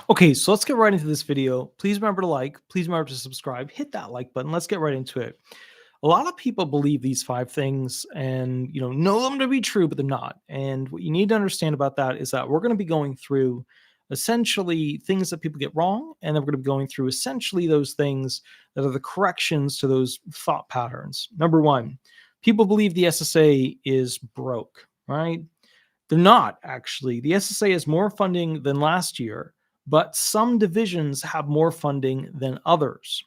Okay, so let's get right into this video. Please remember to like, please remember to subscribe, hit that like button. Let's get right into it. A lot of people believe these five things and know them to be true, but they're not. And what you need to understand about that is that we're going to be going through essentially things that people get wrong, and then we're going to be going through essentially those things that are the corrections to those thought patterns. Number one, people believe the SSA is broke, right? They're not actually. The SSA has more funding than last year, but some divisions have more funding than others.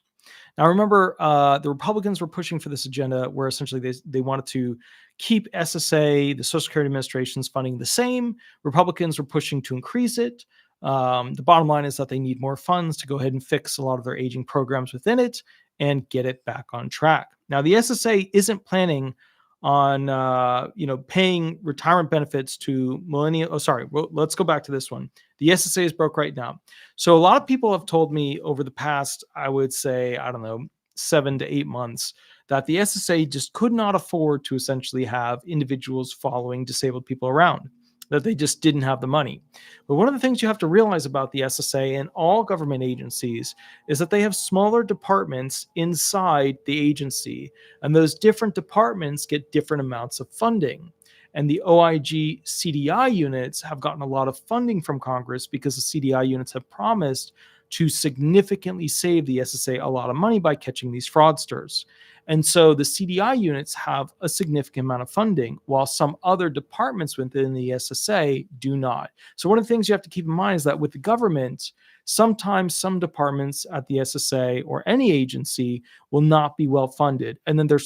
Now, remember, the Republicans were pushing for this agenda where essentially they wanted to keep SSA, the Social Security Administration's funding, the same. Republicans were pushing to increase it. The bottom line is that they need more funds to go ahead and fix a lot of their aging programs within it and get it back on track. Now, the SSA isn't planning on paying retirement benefits to millennial. Oh, sorry. Well, let's go back to this one. The SSA is broke right now. So a lot of people have told me over the past, I would say, I don't know, 7 to 8 months, that the SSA just could not afford to essentially have individuals following disabled people around, that they just didn't have the money. But one of the things you have to realize about the SSA and all government agencies is that they have smaller departments inside the agency, and those different departments get different amounts of funding. And the OIG CDI units have gotten a lot of funding from Congress because the CDI units have promised to significantly save the SSA a lot of money by catching these fraudsters. And so the CDI units have a significant amount of funding, while some other departments within the SSA do not. So one of the things you have to keep in mind is that with the government, sometimes some departments at the SSA or any agency will not be well funded. And then there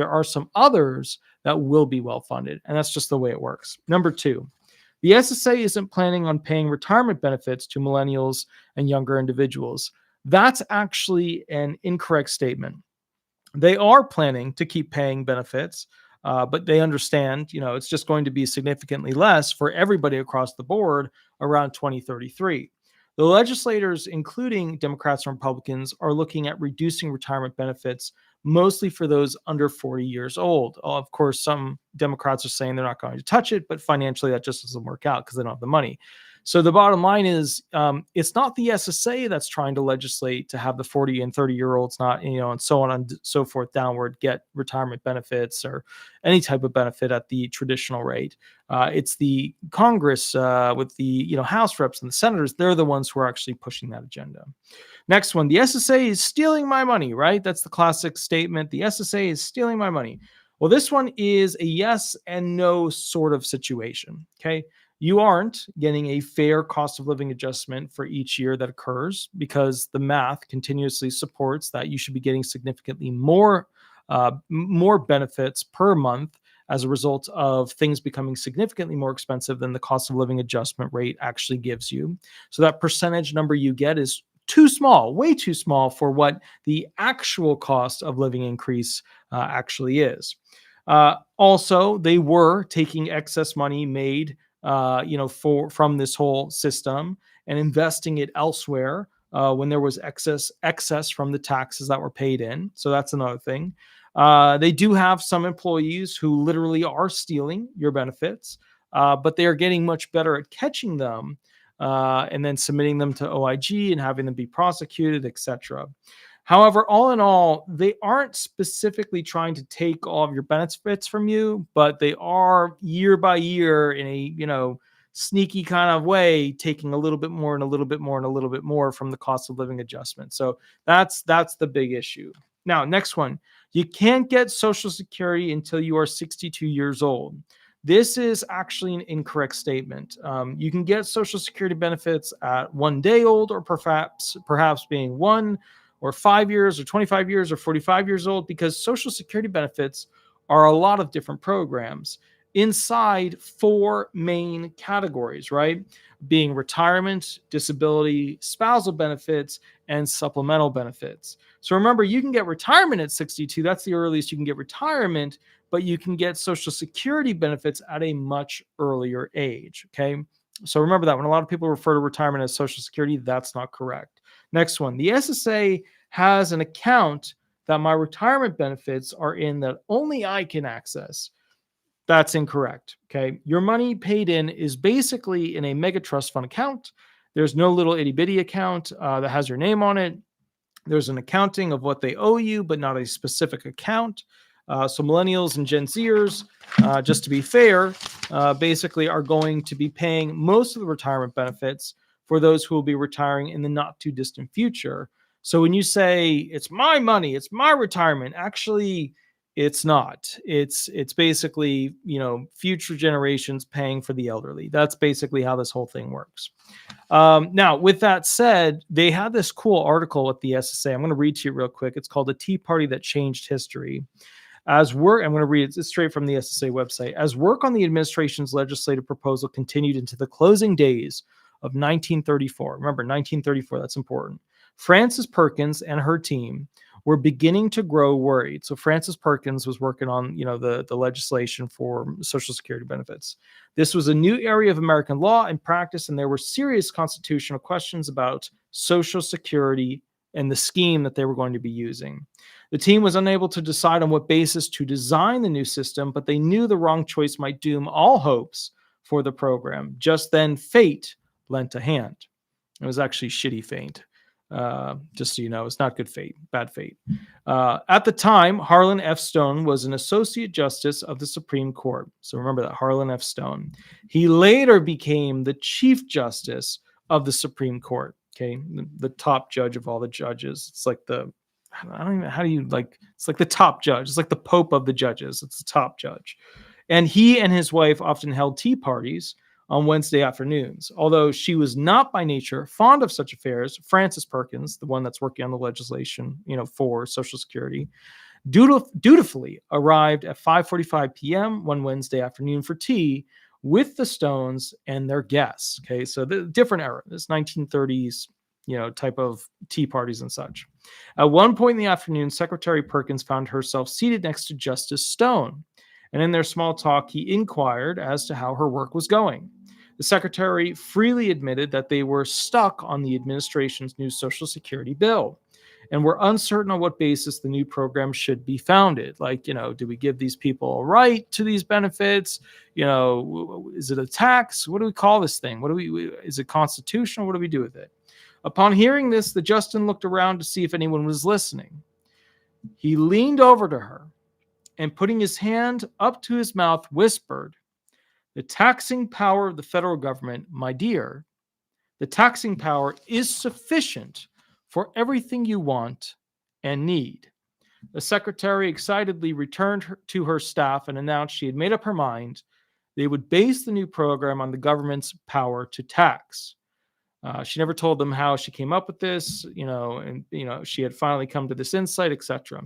are some others that will be well funded. And that's just the way it works. Number two, the SSA isn't planning on paying retirement benefits to millennials and younger individuals. That's actually an incorrect statement. They are planning to keep paying benefits, but they understand, it's just going to be significantly less for everybody across the board around 2033. The legislators, including Democrats and Republicans, are looking at reducing retirement benefits, mostly for those under 40 years old. Of course, some Democrats are saying they're not going to touch it, but financially that just doesn't work out because they don't have the money. So the bottom line is, it's not the SSA that's trying to legislate to have the 40 and 30-year-olds not, and so on and so forth downward get retirement benefits or any type of benefit at the traditional rate. It's the Congress with the House reps and the senators. They're the ones who are actually pushing that agenda. Next one, the SSA is stealing my money, right? That's the classic statement. The SSA is stealing my money. Well, this one is a yes and no sort of situation, okay? You aren't getting a fair cost of living adjustment for each year that occurs because the math continuously supports that you should be getting significantly more benefits per month as a result of things becoming significantly more expensive than the cost of living adjustment rate actually gives you. So that percentage number you get is too small, way too small for what the actual cost of living increase actually is. Also, they were taking excess money made from this whole system and investing it elsewhere when there was excess from the taxes that were paid in. So that's another thing. They do have some employees who literally are stealing your benefits, but they are getting much better at catching them and then submitting them to OIG and having them be prosecuted, etc. However, all in all, they aren't specifically trying to take all of your benefits from you, but they are year by year in a, sneaky kind of way, taking a little bit more and a little bit more and a little bit more from the cost of living adjustment. So that's the big issue. Now, next one, you can't get Social Security until you are 62 years old. This is actually an incorrect statement. You can get Social Security benefits at 1 day old, or perhaps being 1 or 5 years or 25 years or 45 years old, because Social Security benefits are a lot of different programs inside 4 main categories, right? Being retirement, disability, spousal benefits, and supplemental benefits. So remember, you can get retirement at 62. That's the earliest you can get retirement, but you can get Social Security benefits at a much earlier age, okay? So remember that when a lot of people refer to retirement as Social Security, that's not correct. Next one, the SSA has an account that my retirement benefits are in that only I can access. That's incorrect, okay? Your money paid in is basically in a mega trust fund account There's no little itty bitty account that has your name on it. There's an accounting of what they owe you, but not a specific account. So millennials and Gen Zers, just to be fair, basically are going to be paying most of the retirement benefits for those who will be retiring in the not too distant future. So when you say it's my money, it's my retirement, actually it's not. It's basically, future generations paying for the elderly. That's basically how this whole thing works. Now, with that said, they had this cool article at the SSA. I'm going to read to you real quick. It's called "The Tea Party That Changed History." I'm going to read it. It's straight from the SSA website. As work on the administration's legislative proposal continued into the closing days of 1934, remember 1934, that's important, Frances Perkins and her team were beginning to grow worried. So Frances Perkins was working on, the legislation for Social Security benefits. This was a new area of American law and practice, and there were serious constitutional questions about Social Security and the scheme that they were going to be using. The team was unable to decide on what basis to design the new system, but they knew the wrong choice might doom all hopes for the program. Just then, fate lent a hand. It was actually shitty fate. Just so you know, it's not good fate, bad fate. At the time, Harlan F. Stone was an associate justice of the Supreme Court. So remember that, Harlan F. Stone. He later became the chief justice of the Supreme Court. Okay, the top judge of all the judges. It's like it's like the top judge. It's like the Pope of the judges. It's the top judge. And he and his wife often held tea parties on Wednesday afternoons. Although she was not by nature fond of such affairs, Frances Perkins, the one that's working on the legislation, for Social Security, dutifully arrived at 5:45 p.m. one Wednesday afternoon for tea with the Stones and their guests. Okay, so the different era, this 1930s, type of tea parties and such. At one point in the afternoon, Secretary Perkins found herself seated next to Justice Stone. And in their small talk, he inquired as to how her work was going. The secretary freely admitted that they were stuck on the administration's new Social Security bill and were uncertain on what basis the new program should be founded. Like, do we give these people a right to these benefits? Is it a tax? What do we call this thing? Is it constitutional? What do we do with it? Upon hearing this, the Justin looked around to see if anyone was listening. He leaned over to her and, putting his hand up to his mouth, whispered, "The taxing power of the federal government, my dear, the taxing power is sufficient for everything you want and need." The secretary excitedly returned to her staff and announced she had made up her mind. They would base the new program on the government's power to tax. She never told them how she came up with this, and she had finally come to this insight, etc.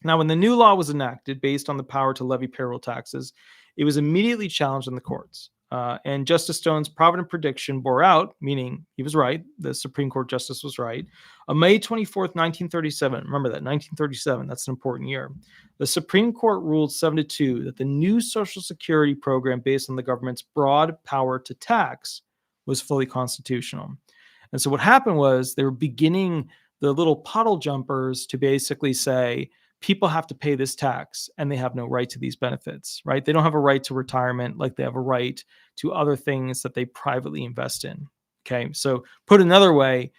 Now, when the new law was enacted based on the power to levy payroll taxes, it was immediately challenged in the courts. And Justice Stone's provident prediction bore out, meaning he was right, the Supreme Court justice was right. On May 24th, 1937, remember that, 1937, that's an important year, the Supreme Court ruled 7-2 that the new Social Security program based on the government's broad power to tax was fully constitutional. And so what happened was they were beginning the little puddle jumpers to basically say, people have to pay this tax and they have no right to these benefits, right? They don't have a right to retirement like they have a right to other things that they privately invest in. Okay. So put another way,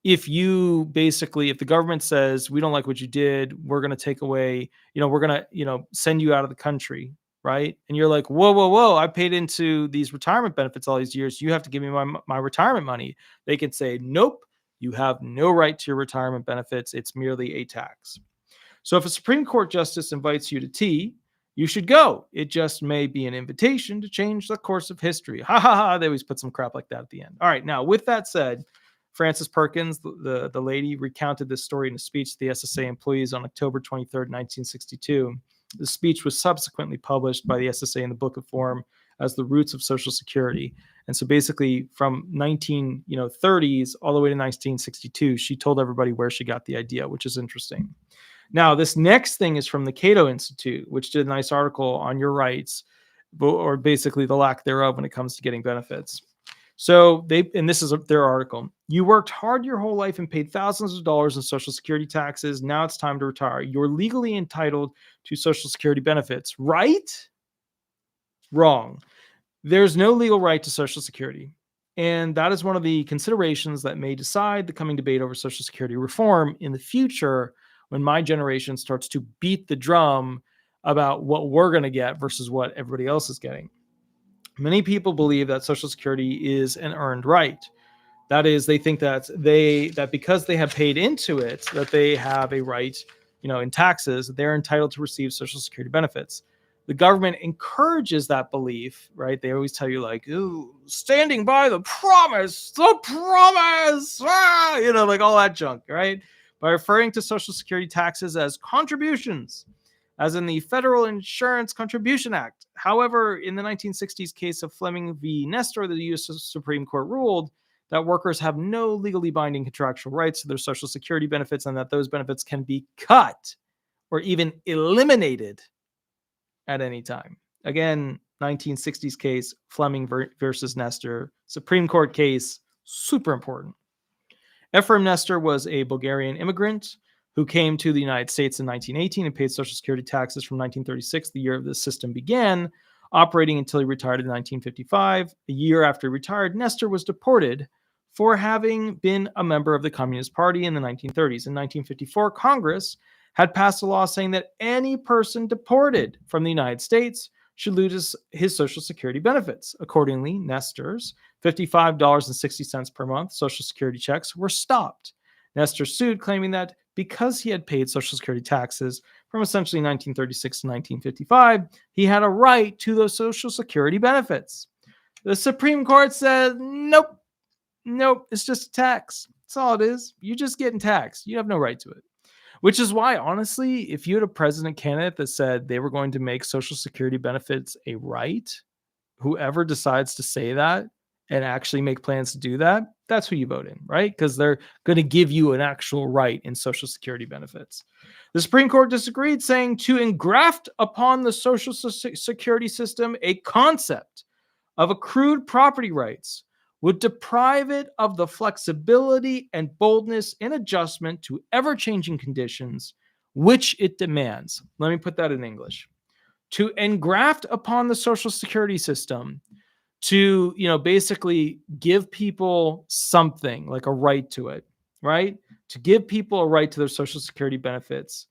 if the government says, we don't like what you did, we're going to take away, we're going to, send you out of the country, right? And you're like, whoa, I paid into these retirement benefits all these years. You have to give me my retirement money. They can say, nope, you have no right to your retirement benefits. It's merely a tax. So if a Supreme Court justice invites you to tea, you should go. It just may be an invitation to change the course of history. Ha ha ha. They always put some crap like that at the end. All right. Now, with that said, Frances Perkins, the lady, recounted this story in a speech to the SSA employees on October 23rd, 1962. The speech was subsequently published by the SSA in the booklet form as The Roots of Social Security. And so basically from 1930s all the way to 1962, she told everybody where she got the idea, which is interesting. This next thing is from the Cato Institute, which did a nice article on your rights, or basically the lack thereof when it comes to getting benefits. So and this is their article. You worked hard your whole life and paid thousands of dollars in Social Security taxes. Now it's time to retire. You're legally entitled to Social Security benefits, right? Wrong. There's no legal right to Social Security. And that is one of the considerations that may decide the coming debate over Social Security reform in the future when my generation starts to beat the drum about what we're going to get versus what everybody else is getting. Many people believe that Social Security is an earned right. That is, they think that because they have paid into it, that they have a right, in taxes, they're entitled to receive Social Security benefits. The government encourages that belief, right? They always tell you, like, ooh, standing by the promise, like all that junk, right? By referring to Social Security taxes as contributions, as in the Federal Insurance Contribution Act. However, in the 1960s case of Fleming v. Nestor, the U.S. Supreme Court ruled that workers have no legally binding contractual rights to their Social Security benefits and that those benefits can be cut or even eliminated at any time. Again, 1960s case, Fleming versus Nestor, Supreme Court case, super important. Ephraim Nestor was a Bulgarian immigrant who came to the United States in 1918 and paid Social Security taxes from 1936, the year the system began, operating until he retired in 1955. A year after he retired, Nestor was deported for having been a member of the Communist Party in the 1930s. In 1954, Congress had passed a law saying that any person deported from the United States should lose his Social Security benefits. Accordingly, Nestor's $55.60 per month Social Security checks were stopped. Nestor sued, claiming that because he had paid Social Security taxes from essentially 1936 to 1955, he had a right to those Social Security benefits. The Supreme Court said, nope, it's just a tax. That's all it is. You're just getting taxed. You have no right to it. Which is why, honestly, if you had a president candidate that said they were going to make Social Security benefits a right, whoever decides to say that and actually make plans to do that, that's who you vote in, right? Because they're going to give you an actual right in Social Security benefits. The Supreme Court disagreed, saying to engraft upon the Social Security system a concept of accrued property rights would deprive it of the flexibility and boldness in adjustment to ever-changing conditions which it demands. Let me put that in English. To engraft upon the Social Security system, to, basically give people something like a right to it, right? To give people a right to their Social Security benefits.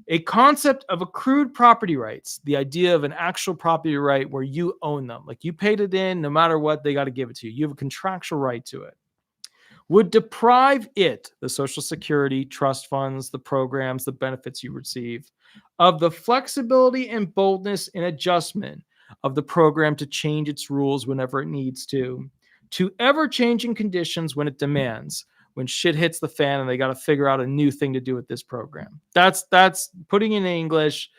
A concept of accrued property rights, the idea of an actual property right where you own them. Like you paid it in, no matter what, they got to give it to you. You have a contractual right to it. Would deprive it, the Social Security, trust funds, the programs, the benefits you receive, of the flexibility and boldness in adjustment of the program to change its rules whenever it needs to ever-changing conditions when it demands, when shit hits the fan and they got to figure out a new thing to do with this program. That's putting it in English.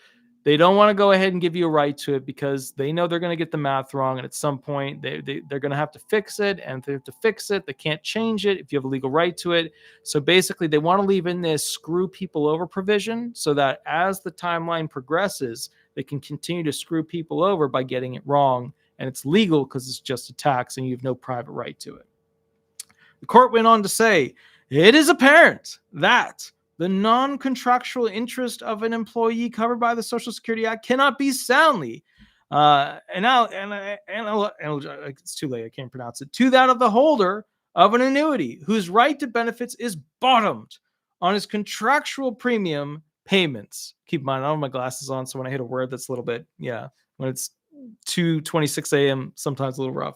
They don't want to go ahead and give you a right to it because they know they're going to get the math wrong. And at some point, they're going to have to fix it. And if they have to fix it, they can't change it if you have a legal right to it. So basically, they want to leave in this screw people over provision so that as the timeline progresses, they can continue to screw people over by getting it wrong. And it's legal because it's just a tax and you have no private right to it. The court went on to say, it is apparent that the non-contractual interest of an employee covered by the Social Security Act cannot be soundly, it's too late, I can't pronounce it, to that of the holder of an annuity whose right to benefits is bottomed on his contractual premium payments. Keep in mind, I don't have my glasses on, so when I hit a word that's a little bit, when it's 2:26 a.m., sometimes a little rough,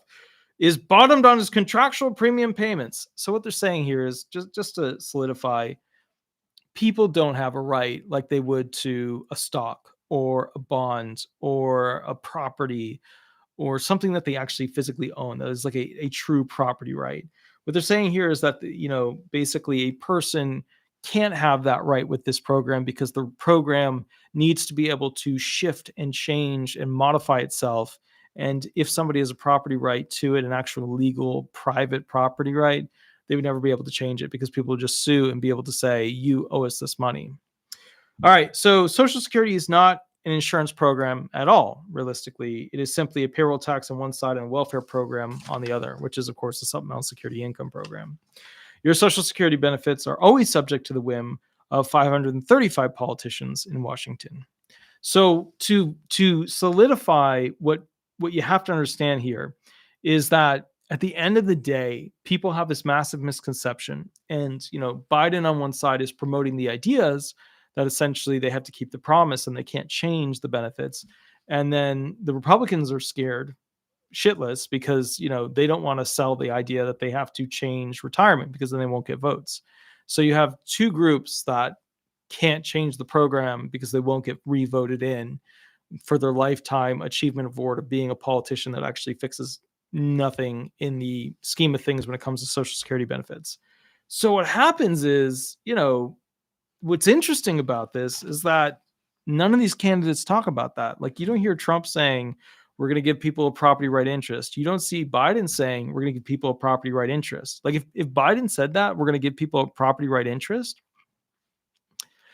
is bottomed on his contractual premium payments. So what they're saying here is just to solidify, people don't have a right like they would to a stock or a bond or a property or something that they actually physically own. That is like a true property right. What they're saying here is that, basically a person can't have that right with this program because the program needs to be able to shift and change and modify itself. And if somebody has a property right to it, an actual legal private property right, they would never be able to change it because people would just sue and be able to say, you owe us this money. All right. So Social Security is not an insurance program at all. Realistically, it is simply a payroll tax on one side and a welfare program on the other, which is, of course, the supplemental security income program. Your Social Security benefits are always subject to the whim of 535 politicians in Washington. So to solidify what you have to understand here is that at the end of the day, people have this massive misconception. And, Biden on one side is promoting the ideas that essentially they have to keep the promise and they can't change the benefits. And then the Republicans are scared shitless because, they don't want to sell the idea that they have to change retirement because then they won't get votes. So you have two groups that can't change the program because they won't get re-voted in for their lifetime achievement award of being a politician that actually fixes nothing in the scheme of things when it comes to Social Security benefits. So what happens is, what's interesting about this is that none of these candidates talk about that. Like, you don't hear Trump saying, we're going to give people a property right interest. You don't see Biden saying, we're going to give people a property right interest. Like, if Biden said that, we're going to give people a property right interest.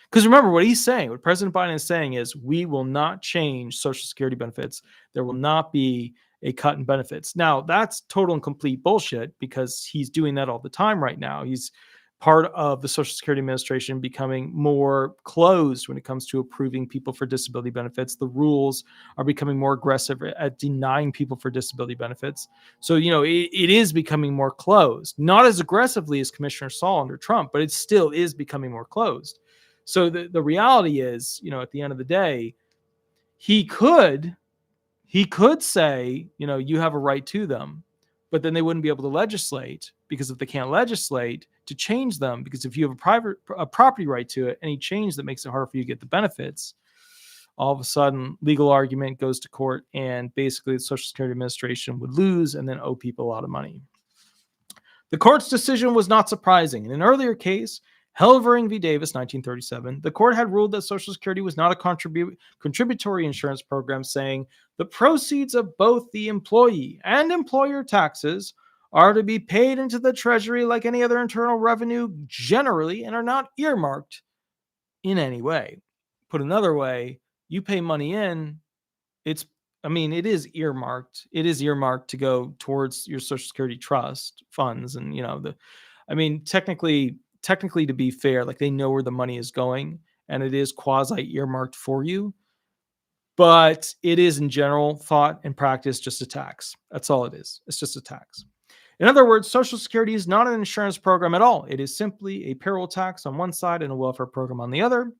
Because remember what he's saying, what President Biden is saying is, we will not change Social Security benefits. There will not be a cut in benefits. Now, that's total and complete bullshit because he's doing that all the time right now. He's part of the Social Security Administration becoming more closed when it comes to approving people for disability benefits. The rules are becoming more aggressive at denying people for disability benefits. So, it is becoming more closed, not as aggressively as Commissioner Saul under Trump, but it still is becoming more closed. So the reality is, at the end of the day, he could say, you have a right to them, but then they wouldn't be able to legislate, because if they can't legislate to change them, because if you have a property right to it, any change that makes it harder for you to get the benefits, all of a sudden legal argument goes to court, and basically the Social Security Administration would lose and then owe people a lot of money. The court's decision was not surprising. In an earlier case, Helvering v. Davis, 1937, the court had ruled that Social Security was not a contributory insurance program, saying the proceeds of both the employee and employer taxes are to be paid into the Treasury like any other internal revenue generally and are not earmarked in any way. Put another way, you pay money in, it is earmarked. It is earmarked to go towards your Social Security trust funds. And, technically, to be fair, like, they know where the money is going and it is quasi earmarked for you, but it is in general thought and practice just a tax. That's all it is. It's just a tax. In other words, Social Security is not an insurance program at all. It is simply a payroll tax on one side and a welfare program on the other.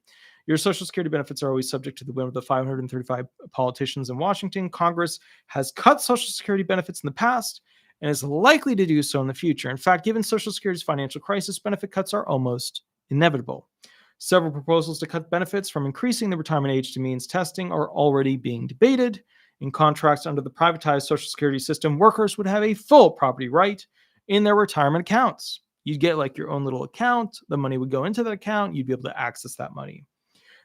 Your Social Security benefits are always subject to the whim of the 535 politicians in Washington. Congress has cut Social Security benefits in the past and is likely to do so in the future. In fact, given Social Security's financial crisis, benefit cuts are almost inevitable. Several proposals to cut benefits, from increasing the retirement age to means testing, are already being debated. In contrast, under the privatized Social Security system, workers would have a full property right in their retirement accounts. You'd get like your own little account. The money would go into that account. You'd be able to access that money.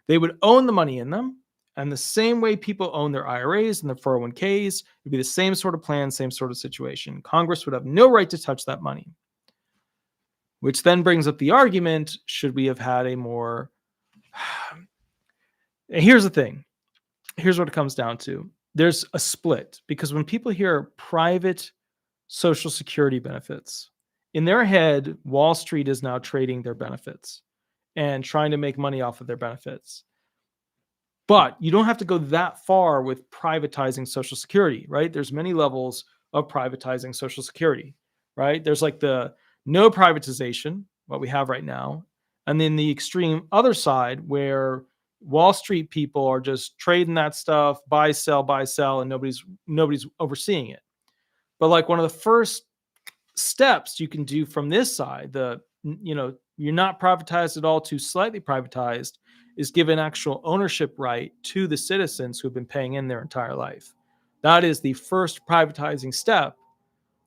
They would own the money in them. And the same way people own their IRAs and their 401ks, it would be the same sort of plan, same sort of situation. Congress would have no right to touch that money. Which then brings up the argument, should we have had a more... And here's the thing. Here's what it comes down to. There's a split, because when people hear private Social Security benefits, in their head, Wall Street is now trading their benefits and trying to make money off of their benefits. But you don't have to go that far with privatizing Social Security, right? There's many levels of privatizing Social Security, right? There's like the no privatization, what we have right now, and then the extreme other side where Wall Street people are just trading that stuff, buy, sell, and nobody's overseeing it. But like, one of the first steps you can do from this side, you're not privatized at all to slightly privatized, is give an actual ownership right to the citizens who have been paying in their entire life. That is the first privatizing step.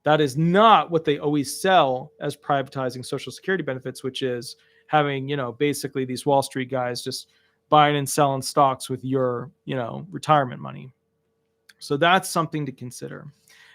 That is not what they always sell as privatizing Social Security benefits, which is having, basically these Wall Street guys just buying and selling stocks with your, retirement money. So that's something to consider.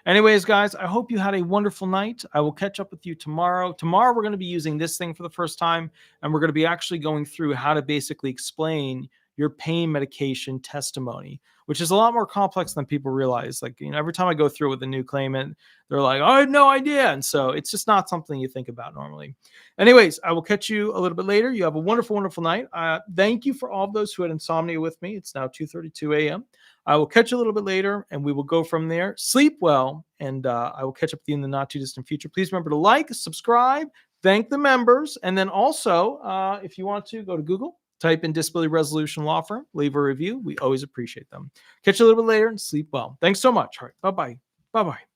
Anyways, guys, I hope you had a wonderful night. I will catch up with you tomorrow. Tomorrow, we're going to be using this thing for the first time, and we're going to be actually going through how to basically explain your pain medication testimony, which is a lot more complex than people realize. Like, every time I go through it with a new claimant, they're like, I had no idea. And so it's just not something you think about normally. Anyways, I will catch you a little bit later. You have a wonderful, wonderful night. Thank you for all of those who had insomnia with me. It's now 2:32 a.m. I will catch you a little bit later, and we will go from there. Sleep well, and I will catch up with you in the not too distant future. Please remember to like, subscribe, thank the members, and then also, if you want to, go to Google, type in Disability Resolution Law Firm, leave a review. We always appreciate them. Catch you a little bit later, and sleep well. Thanks so much. All right, bye-bye. Bye-bye.